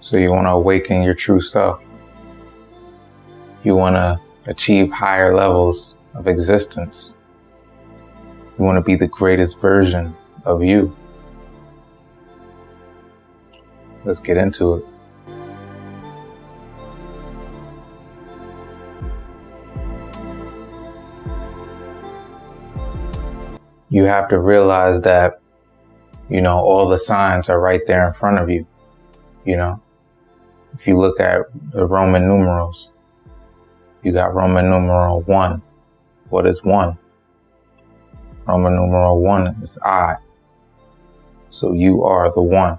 So you want to awaken your true self. You want to achieve higher levels of existence. You want to be the greatest version of you. Let's get into it. You have to realize that, all the signs are right there in front of you. If you look at the Roman numerals, you got Roman numeral 1. What is 1? Roman numeral 1 is I. So you are the one.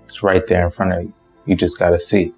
It's right there in front of you. You just got to see.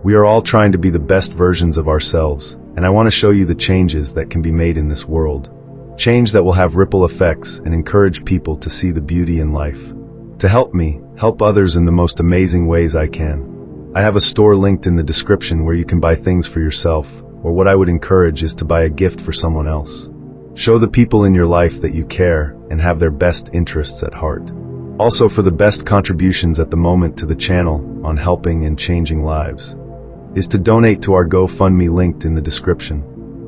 We are all trying to be the best versions of ourselves, and I want to show you the changes that can be made in this world. Change that will have ripple effects and encourage people to see the beauty in life. To help me, help others in the most amazing ways I can. I have a store linked in the description where you can buy things for yourself, or what I would encourage is to buy a gift for someone else. Show the people in your life that you care and have their best interests at heart. Also, for the best contributions at the moment to the channel on helping and changing lives, is to donate to our GoFundMe linked in the description.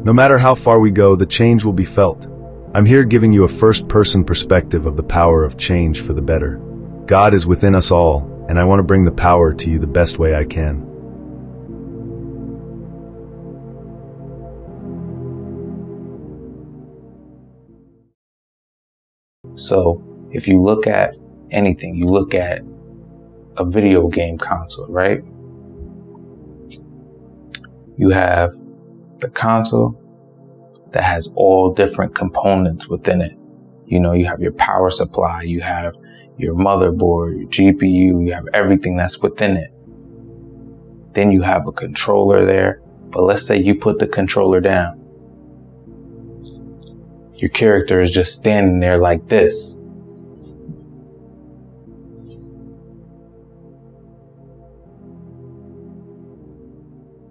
No matter how far we go, the change will be felt. I'm here giving you a first-person perspective of the power of change for the better. God is within us all, and I want to bring the power to you the best way I can. So, if you look at anything, you look at a video game console, right? You have the console that has all different components within it. You have your power supply, you have your motherboard, your GPU, you have everything that's within it. Then you have a controller there, but let's say you put the controller down. Your character is just standing there like this.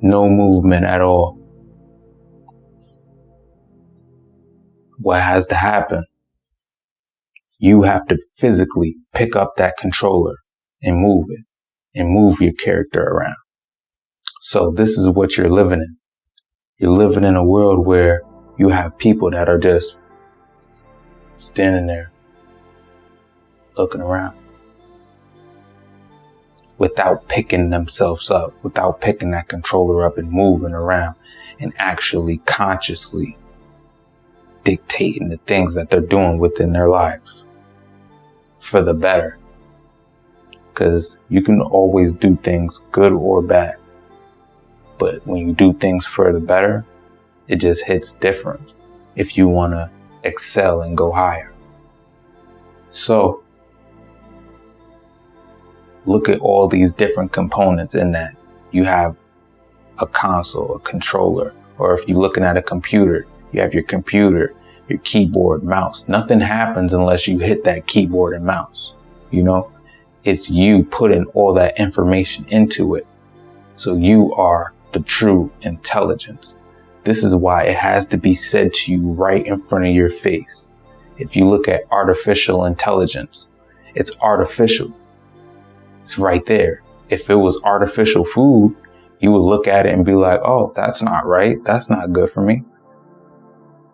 No movement at all. What has to happen? You have to physically pick up that controller and move it and move your character around. So this is what you're living in. You're living in a world where you have people that are just standing there looking around without picking themselves up, without picking that controller up and moving around and actually consciously dictating the things that they're doing within their lives for the better. Because you can always do things good or bad, but when you do things for the better, it just hits different if you want to excel and go higher. So look at all these different components in that. You have a console, a controller, or if you're looking at a computer, you have your computer, your keyboard, mouse. Nothing happens unless you hit that keyboard and mouse. It's you putting all that information into it. So you are the true intelligence. This is why it has to be said to you right in front of your face. If you look at artificial intelligence, it's artificial. It's right there. If it was artificial food, you would look at it and be like, oh, that's not right. That's not good for me.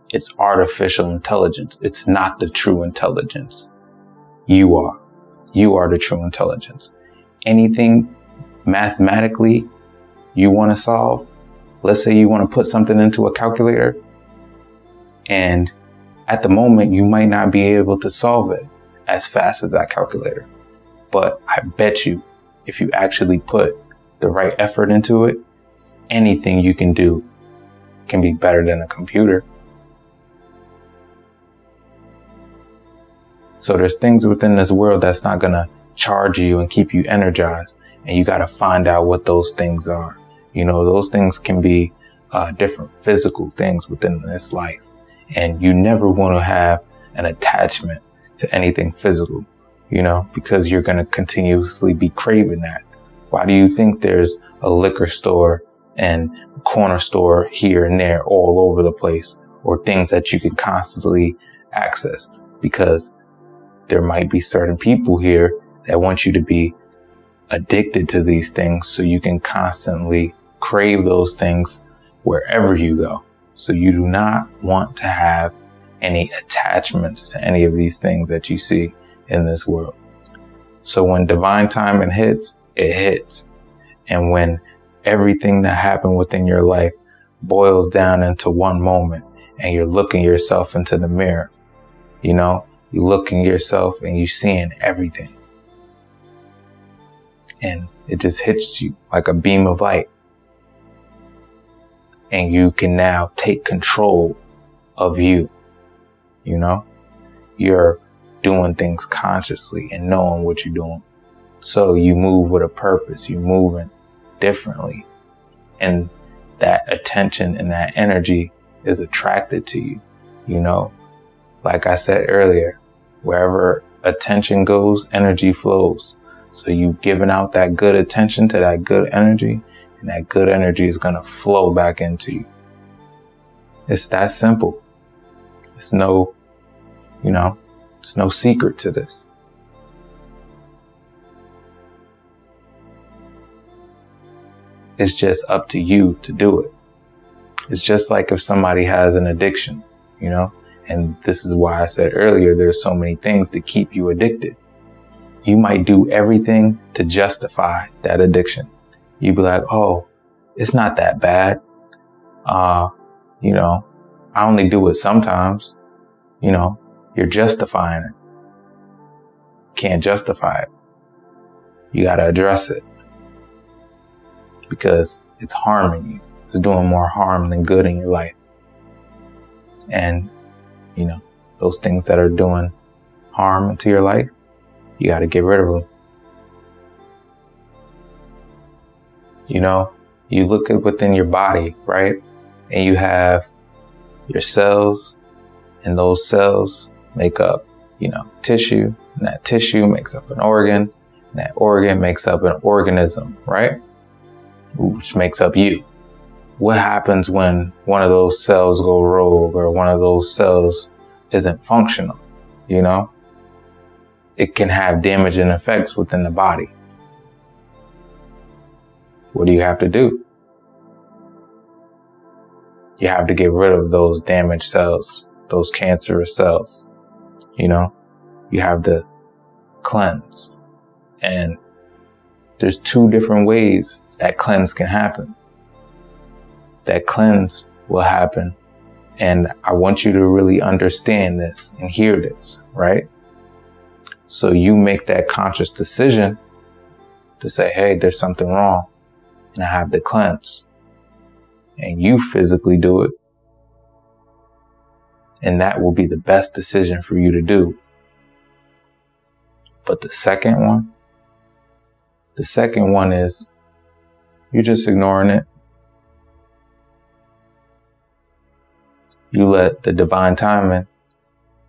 It's artificial intelligence. It's not the true intelligence. You are. You are the true intelligence. Anything mathematically you want to solve, let's say you want to put something into a calculator, and at the moment you might not be able to solve it as fast as that calculator. But I bet you, if you actually put the right effort into it, anything you can do can be better than a computer. So there's things within this world that's not going to charge you and keep you energized. And you got to find out what those things are. Those things can be different physical things within this life. And you never want to have an attachment to anything physical, because you're going to continuously be craving that. Why do you think there's a liquor store and corner store here and there all over the place, or things that you can constantly access? because there might be certain people here that want you to be addicted to these things so you can constantly crave those things wherever you go. So you do not want to have any attachments to any of these things that you see in this world. So when divine timing hits, it hits. And when everything that happened within your life boils down into one moment and you're looking yourself into the mirror, you know, you're looking yourself and you're seeing everything. And it just hits you like a beam of light. And you can now take control of you. You know, you're doing things consciously and knowing what you're doing. So you move with a purpose. You're moving differently. And that attention and that energy is attracted to you. You know, like I said earlier, wherever attention goes, energy flows. So you giving out that good attention to that good energy, and that good energy is going to flow back into you. It's that simple. It's no, it's no secret to this. It's just up to you to do it. It's just like if somebody has an addiction, and this is why I said earlier, there's so many things that keep you addicted. You might do everything to justify that addiction. You'd be like, oh, it's not that bad. I only do it sometimes. You're justifying it. Can't justify it. You got to address it because it's harming you. It's doing more harm than good in your life. And, those things that are doing harm into your life, you got to get rid of them. You look at within your body, right? And you have your cells, and those cells make up, tissue, and that tissue makes up an organ, and that organ makes up an organism, right? Which makes up you. What happens when one of those cells go rogue or one of those cells isn't functional? It can have damaging effects within the body. What do you have to do? You have to get rid of those damaged cells, those cancerous cells. You have to cleanse. And there's two different ways that cleanse can happen. That cleanse will happen. And I want you to really understand this and hear this, right? So you make that conscious decision to say, hey, there's something wrong and I have to cleanse. And you physically do it. And that will be the best decision for you to do. But the second one is you're just ignoring it. You let the divine timing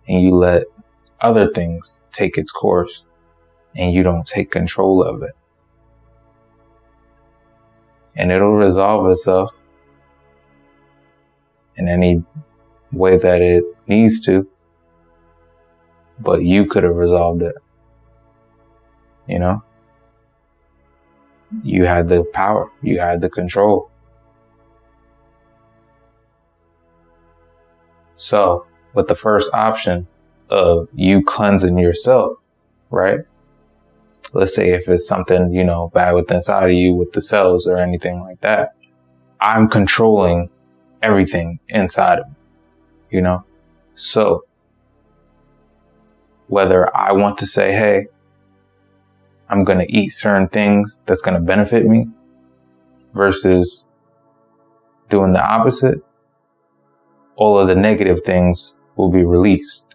and you let other things take its course and you don't take control of it. And it'll resolve itself in any way that it needs to. But you could have resolved it. You had the power. You had the control. So with the first option of you cleansing yourself, right? Let's say if it's something, bad within inside of you with the cells or anything like that, I'm controlling everything inside of me, So whether I want to say, hey, I'm going to eat certain things that's going to benefit me versus doing the opposite, all of the negative things will be released.